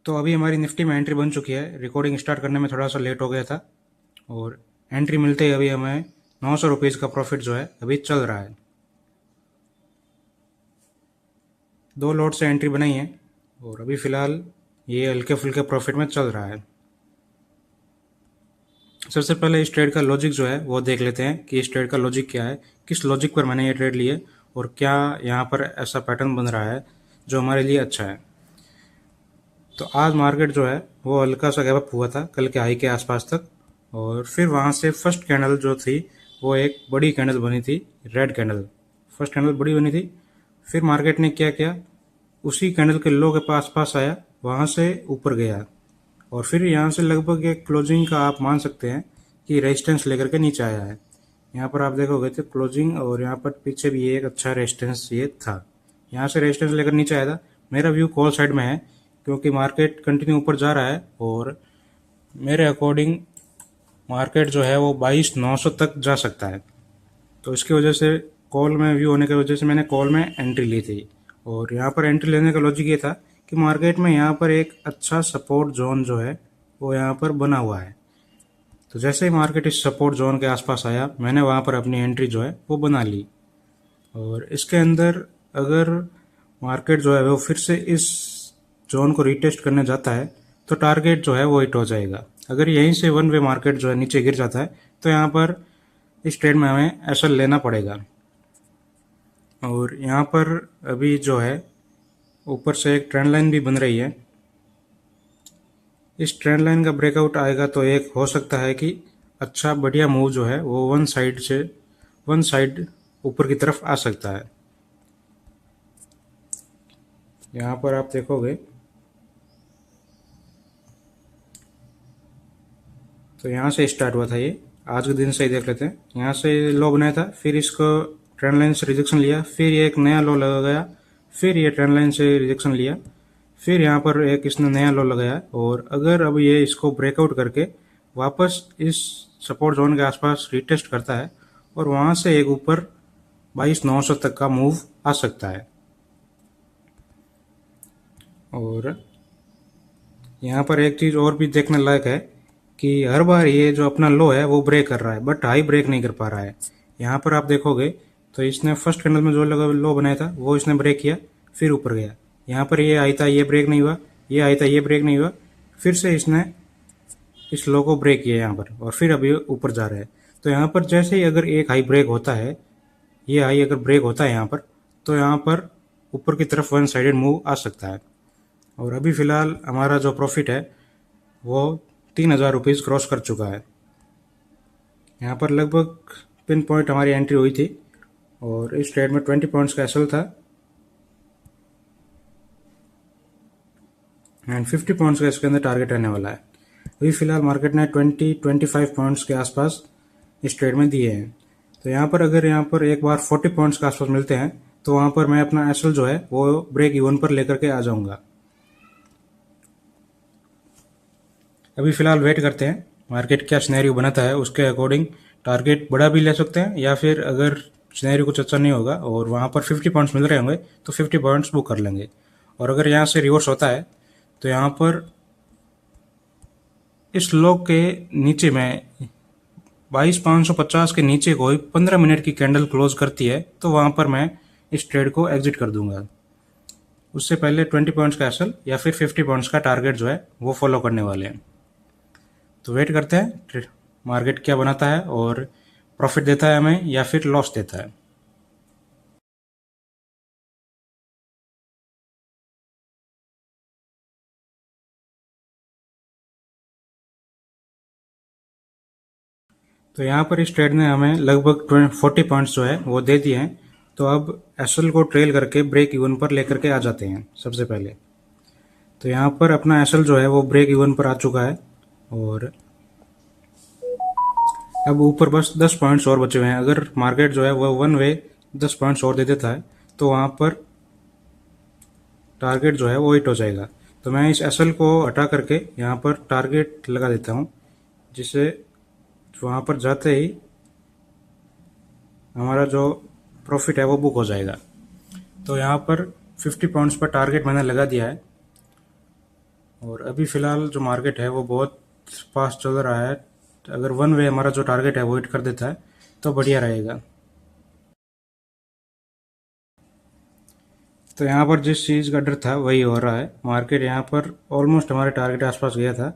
तो अभी हमारी निफ्टी में एंट्री बन चुकी है। रिकॉर्डिंग स्टार्ट करने में थोड़ा सा लेट हो गया था और एंट्री मिलते ही अभी हमें 900 रुपीज़ का प्रॉफिट जो है अभी चल रहा है। 2 लॉट से एंट्री बनाई है और अभी फ़िलहाल ये हल्के फुल्के प्रॉफिट में चल रहा है। सबसे पहले इस ट्रेड का लॉजिक जो है वो देख लेते हैं कि इस ट्रेड का लॉजिक क्या है, किस लॉजिक पर मैंने ये ट्रेड लिए और क्या यहाँ पर ऐसा पैटर्न बन रहा है जो हमारे लिए अच्छा है। तो आज मार्केट जो है वो हल्का सा गैप अप हुआ था कल के हाई के आसपास तक और फिर वहाँ से फर्स्ट कैंडल जो थी वो एक बड़ी कैंडल बनी थी, रेड कैंडल। फर्स्ट कैंडल बड़ी बनी थी। फिर मार्केट ने क्या किया, उसी कैंडल के लो के पास आया, वहाँ से ऊपर गया और फिर यहाँ से लगभग एक क्लोजिंग का आप मान सकते हैं कि रेजिस्टेंस लेकर के नीचे आया है। यहाँ पर आप देखोगे तो क्लोजिंग और यहाँ पर पीछे भी एक अच्छा रेजिस्टेंस ये था। यहाँ से रेजिस्टेंस लेकर नीचे आया था। मेरा व्यू कॉल साइड में है क्योंकि मार्केट कंटिन्यू ऊपर जा रहा है और मेरे अकॉर्डिंग मार्केट जो है वो 22,900 तक जा सकता है। तो इसकी वजह से कॉल में व्यू होने की वजह से मैंने कॉल में एंट्री ली थी और यहाँ पर एंट्री लेने का लॉजिक ये था कि मार्केट में यहाँ पर एक अच्छा सपोर्ट जोन जो है वो यहाँ पर बना हुआ है। तो जैसे ही मार्केट इस सपोर्ट जोन के आसपास आया मैंने वहाँ पर अपनी एंट्री जो है वो बना ली और इसके अंदर अगर मार्केट जो है वो फिर से इस जोन को रीटेस्ट करने जाता है तो टारगेट जो है वो हिट हो जाएगा। अगर यहीं से वन वे मार्केट जो है नीचे गिर जाता है तो यहाँ पर इस ट्रेड में हमें एसएल लेना पड़ेगा। और यहाँ पर अभी जो है ऊपर से एक ट्रेंड लाइन भी बन रही है। इस ट्रेंड लाइन का ब्रेकआउट आएगा तो एक हो सकता है कि अच्छा बढ़िया मूव जो है वो वन साइड ऊपर की तरफ आ सकता है। यहाँ पर आप देखोगे तो यहाँ से स्टार्ट हुआ था, ये आज के दिन से ही देख लेते हैं। यहाँ से लो बनाया था, फिर इसको ट्रेंड लाइन से रिजेक्शन लिया, फिर ये एक नया लो लगा गया, फिर ये ट्रेंड लाइन से रिजेक्शन लिया, फिर यहाँ पर एक इसने नया लो लगाया और अगर अब ये इसको ब्रेकआउट करके वापस इस सपोर्ट जोन के आसपास रिटेस्ट करता है और वहाँ से एक ऊपर 22,900 तक का मूव आ सकता है। और यहाँ पर एक चीज़ और भी देखने लायक है कि हर बार ये जो अपना लो है वो ब्रेक कर रहा है बट हाई ब्रेक नहीं कर पा रहा है। यहाँ पर आप देखोगे तो इसने फर्स्ट कैंडल में जो लगा लो बनाया था वो इसने ब्रेक किया, फिर ऊपर गया। यहाँ पर ये आई था, ये ब्रेक नहीं हुआ, ये आई था, ये ब्रेक नहीं हुआ, फिर से इसने इस लो को ब्रेक किया यहाँ पर और फिर अभी ऊपर जा रहा है। तो यहाँ पर जैसे ही अगर एक हाई ब्रेक होता है, ये हाई अगर ब्रेक होता है यहाँ पर, तो यहाँ पर ऊपर की तरफ वन साइडेड मूव आ सकता है। और अभी फ़िलहाल हमारा जो प्रॉफिट है वो 3,000 रुपीज़ क्रॉस कर चुका है। यहाँ पर लगभग पिन पॉइंट हमारी एंट्री हुई थी और इस ट्रेड में 20 पॉइंट्स का एसएल था एंड 50 पॉइंट्स का इसके अंदर टारगेट रहने वाला है। अभी फ़िलहाल मार्केट ने 25 पॉइंट्स के आसपास इस ट्रेड में दिए हैं। तो यहाँ पर अगर यहाँ पर एक बार 40 पॉइंट्स के आसपास मिलते हैं तो वहाँ पर मैं अपना एसएल जो है वो ब्रेक इवन पर लेकर के आ जाऊँगा। अभी फ़िलहाल वेट करते हैं मार्केट क्या सिनेरियो बनाता है, उसके अकॉर्डिंग टारगेट बड़ा भी ले सकते हैं या फिर अगर सिनेरियो कुछ अच्छा नहीं होगा और वहाँ पर 50 पॉइंट्स मिल रहे होंगे तो 50 पॉइंट्स बुक कर लेंगे। और अगर यहाँ से रिवर्स होता है तो यहाँ पर इस लो के नीचे में 22,550 के नीचे कोई 15 मिनट की कैंडल क्लोज करती है तो वहाँ पर मैं इस ट्रेड को एग्जिट कर दूंगा। उससे पहले 20 पॉइंट्स का एसएल या फिर 50 पॉइंट्स का टारगेट जो है वो फॉलो करने वाले हैं। तो वेट करते हैं मार्केट क्या बनाता है और प्रॉफिट देता है हमें या फिर लॉस देता है। तो यहाँ पर इस ट्रेड ने हमें लगभग 40 पॉइंट्स जो है वो दे दिए हैं। तो अब एसएल को ट्रेल करके ब्रेक इवन पर लेकर के आ जाते हैं सबसे पहले। तो यहाँ पर अपना एसएल जो है वो ब्रेक इवन पर आ चुका है और अब ऊपर बस 10 पॉइंट्स और बचे हुए हैं। अगर मार्केट जो है वो वन वे 10 पॉइंट्स और दे देता है तो वहाँ पर टारगेट जो है वो हिट हो जाएगा। तो मैं इस एसएल को हटा करके यहाँ पर टारगेट लगा देता हूँ जिससे वहाँ पर जाते ही हमारा जो प्रॉफिट है वो बुक हो जाएगा। तो यहाँ पर 50 पॉइंट्स पर टारगेट मैंने लगा दिया है और अभी फ़िलहाल जो मार्केट है वो बहुत फास्ट चल रहा है। अगर वन वे हमारा जो टारगेट है वो हिट कर देता है तो बढ़िया रहेगा। तो यहाँ पर जिस चीज़ का डर था वही हो रहा है। मार्केट यहाँ पर ऑलमोस्ट हमारे टारगेट के आसपास गया था।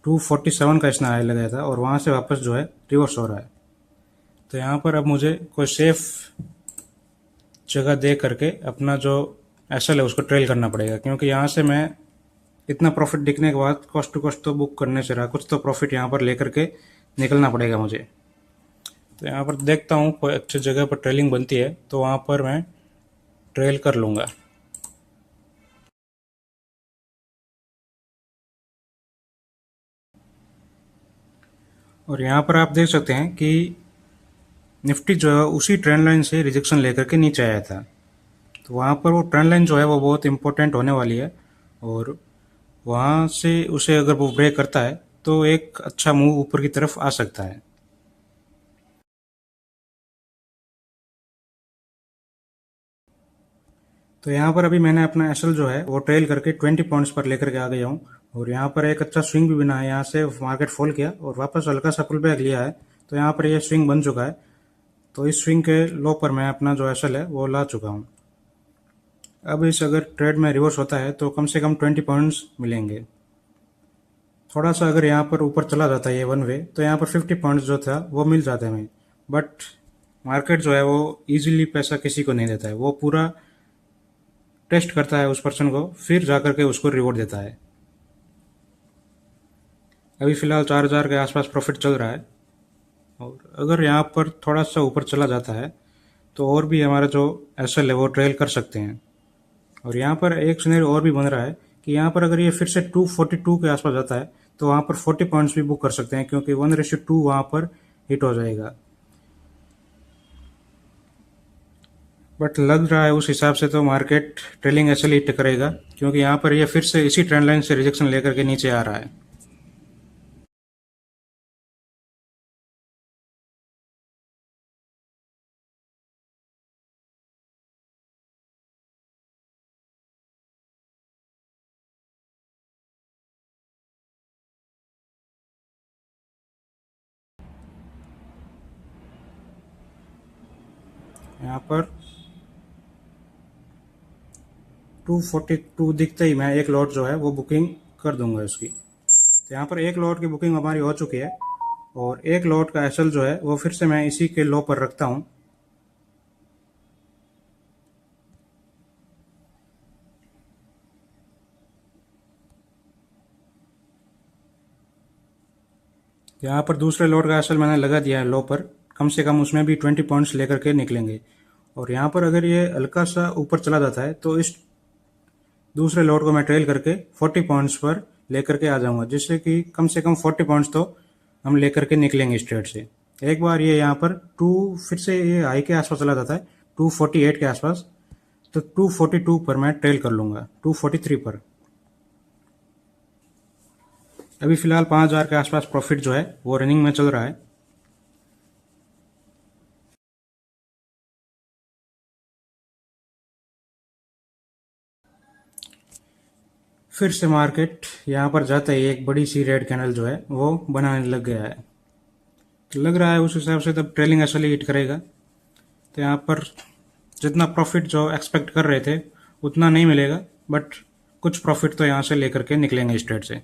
247 का इसने हाई लगाया था और वहाँ से वापस जो है रिवर्स हो रहा है। तो यहाँ पर अब मुझे कोई सेफ जगह दे करके अपना जो एसएल है उसको ट्रेल करना पड़ेगा, क्योंकि यहाँ से मैं इतना प्रॉफिट दिखने के बाद कॉस्ट टू कॉस्ट तो बुक करने से रहा, कुछ तो प्रॉफिट यहाँ पर लेकर के निकलना पड़ेगा मुझे। तो यहाँ पर देखता हूँ कोई अच्छी जगह पर ट्रेलिंग बनती है तो वहाँ पर मैं ट्रेल कर लूँगा। और यहाँ पर आप देख सकते हैं कि निफ्टी जो है उसी ट्रेंड लाइन से रिजेक्शन लेकर के नीचे आया था। तो वहाँ पर वो ट्रेंड लाइन जो है वो बहुत इंपॉर्टेंट होने वाली है, और वहाँ से उसे अगर वो ब्रेक करता है तो एक अच्छा मूव ऊपर की तरफ आ सकता है। तो यहाँ पर अभी मैंने अपना एसएल जो है वो ट्रेल करके 20 पॉइंट्स पर लेकर के आ गया हूँ, और यहाँ पर एक अच्छा स्विंग भी बना है। यहाँ से मार्केट फॉल किया और वापस हल्का सा पुल बैक लिया है, तो यहाँ पर ये स्विंग बन चुका है। तो इस स्विंग के लो पर मैं अपना जो एसएल है वो ला चुका हूँ। अब इस अगर ट्रेड में रिवर्स होता है तो कम से कम 20 पॉइंट्स मिलेंगे। थोड़ा सा अगर यहाँ पर ऊपर चला जाता है ये वन वे तो यहाँ पर 50 पॉइंट्स जो था वो मिल जाते हैं हमें। बट मार्केट जो है वो इजीली पैसा किसी को नहीं देता है, वो पूरा टेस्ट करता है उस पर्सन को, फिर जाकर के उसको रिवॉर्ड देता है। अभी फ़िलहाल 4000 के आसपास प्रॉफिट चल रहा है, और अगर यहाँ पर थोड़ा सा ऊपर चला जाता है तो और भी हमारा जो एसएल है वो ट्रेल कर सकते हैं। और यहाँ पर एक सिनेरियो और भी बन रहा है कि यहाँ पर अगर ये फिर से 242 के आसपास जाता है तो वहाँ पर 40 पॉइंट्स भी बुक कर सकते हैं, क्योंकि 1:2 वहाँ पर हिट हो जाएगा। बट लग रहा है उस हिसाब से तो मार्केट ट्रेलिंग एसएल हिट करेगा, क्योंकि यहाँ पर ये फिर से इसी ट्रेंड लाइन से रिजेक्शन लेकर के नीचे आ रहा है। यहाँ पर 242 दिखते ही मैं एक लॉट जो है वो बुकिंग कर दूंगा इसकी। तो यहाँ पर एक लॉट की बुकिंग हमारी हो चुकी है, और एक लॉट का एसएल जो है वो फिर से मैं इसी के लो पर रखता हूँ। यहाँ पर दूसरे लॉट का एसएल मैंने लगा दिया है लो पर, कम से कम उसमें भी 20 पॉइंट्स लेकर के निकलेंगे। और यहाँ पर अगर ये हल्का सा ऊपर चला जाता है तो इस दूसरे लॉट को मैं ट्रेल करके 40 पॉइंट्स पर लेकर के आ जाऊंगा, जिससे कि कम से कम 40 पॉइंट्स तो हम लेकर के निकलेंगे इस ट्रेड से। एक बार ये यहाँ पर टू फिर से ये हाई के आसपास चला जाता है 248 के आसपास, तो 242 पर मैं ट्रेल कर लूंगा 243 पर। अभी फिलहाल 5000 के आसपास प्रॉफिट जो है वो रनिंग में चल रहा है। फिर से मार्केट यहाँ पर जाता ही एक बड़ी सी रेड कैंडल जो है वो बनाने लग गया है। तो लग रहा है उस हिसाब से तब ट्रेलिंग असली हिट करेगा। तो यहाँ पर जितना प्रॉफिट जो एक्सपेक्ट कर रहे थे उतना नहीं मिलेगा, बट कुछ प्रॉफिट तो यहाँ से लेकर के निकलेंगे इस ट्रेड से।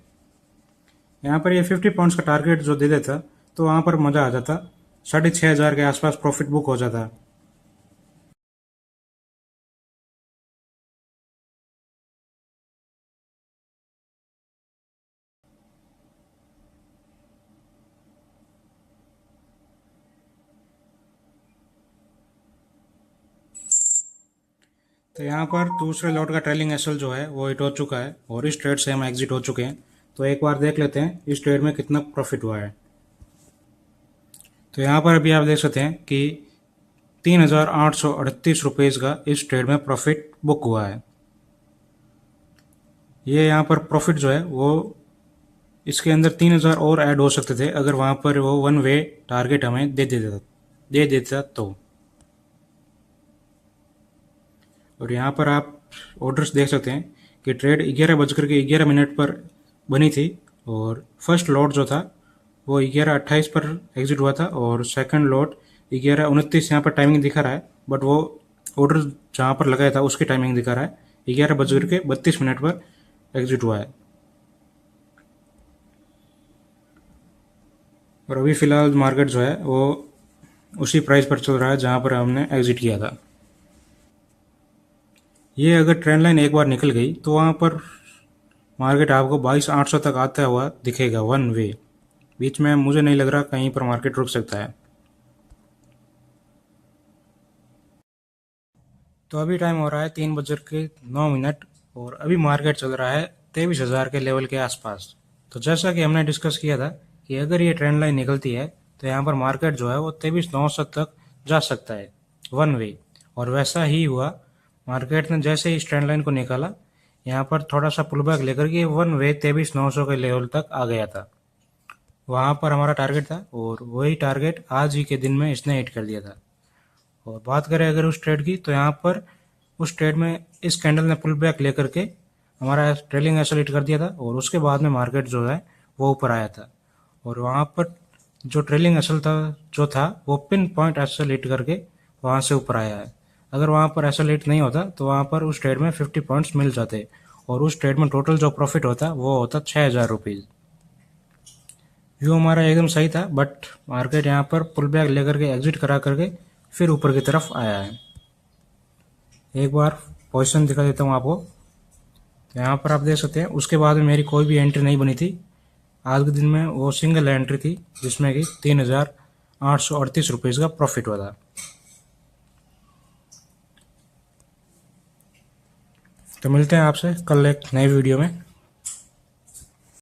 यहाँ पर ये 50 पॉइंट्स का टारगेट जो दे देता तो वहाँ पर मज़ा आ जाता, 6500 के आसपास प्रॉफिट बुक हो जाता। तो यहाँ पर दूसरे लॉट का ट्रेलिंग एसएल जो है वो हिट हो चुका है, और इस ट्रेड से हम एग्जिट हो चुके हैं। तो एक बार देख लेते हैं इस ट्रेड में कितना प्रॉफिट हुआ है। तो यहाँ पर अभी आप देख सकते हैं कि 3838 का इस ट्रेड में प्रॉफिट बुक हुआ है। ये यहाँ पर प्रॉफिट जो है वो इसके अंदर 3000 और ऐड हो सकते थे अगर वहाँ पर वो वन वे टारगेट हमें दे देता तो। और यहाँ पर आप ऑर्डर्स देख सकते हैं कि ट्रेड 11 बज कर के 11 मिनट पर बनी थी और फर्स्ट लॉट जो था वो 11:28 पर एग्जिट हुआ था और सेकंड लॉट 11:29 यहाँ पर टाइमिंग दिखा रहा है, बट वो ऑर्डर जहाँ पर लगाया था उसकी टाइमिंग दिखा रहा है 11:32 पर एग्जिट हुआ है। और अभी फ़िलहाल मार्केट जो है वो उसी प्राइस पर चल रहा है जहाँ पर हमने एग्जिट किया था। ये अगर ट्रेंड लाइन एक बार निकल गई तो वहाँ पर मार्केट आपको 22,800 तक आता हुआ दिखेगा वन वे। बीच में मुझे नहीं लग रहा कहीं पर मार्केट रुक सकता है। तो अभी टाइम हो रहा है 3:09 और अभी मार्केट चल रहा है 23,000 के लेवल के आसपास। तो जैसा कि हमने डिस्कस किया था कि अगर ये ट्रेंड लाइन निकलती है तो यहाँ पर मार्केट जो है वो 23,900 तक जा सकता है वन वे। और वैसा ही हुआ, मार्केट ने जैसे ही इस ट्रेंड लाइन को निकाला यहाँ पर थोड़ा सा पुल बैक लेकर के वन वे 23,900 के लेवल तक आ गया था। वहाँ पर हमारा टारगेट था और वही टारगेट आज ही के दिन में इसने हिट कर दिया था। और बात करें अगर उस ट्रेड की, तो यहाँ पर उस ट्रेड में इस कैंडल ने पुल बैक लेकर के हमारा ट्रेलिंग एसल हिट कर दिया था और उसके बाद में मार्केट जो है वो ऊपर आया था। और वहाँ पर जो ट्रेलिंग एसल था जो था वो पिन पॉइंट एसल हिट करके वहाँ से ऊपर आया है। अगर वहाँ पर एसल हिट नहीं होता तो वहाँ पर उस ट्रेड में 50 पॉइंट्स मिल जाते और उस ट्रेड में टोटल जो प्रॉफिट होता वो होता 6,000 रुपीज़। व्यू हमारा एकदम सही था, बट मार्केट यहाँ पर पुल बैक लेकर के एग्जिट करा करके फिर ऊपर की तरफ आया है। एक बार पोजीशन दिखा देता हूँ आपको। तो यहाँ पर आप देख सकते हैं उसके बाद में मेरी कोई भी एंट्री नहीं बनी थी। आज के दिन में वो सिंगल एंट्री थी जिसमें कि 3,838 रुपीज़ का प्रॉफिट हुआ था। तो मिलते हैं आपसे कल एक नई वीडियो में।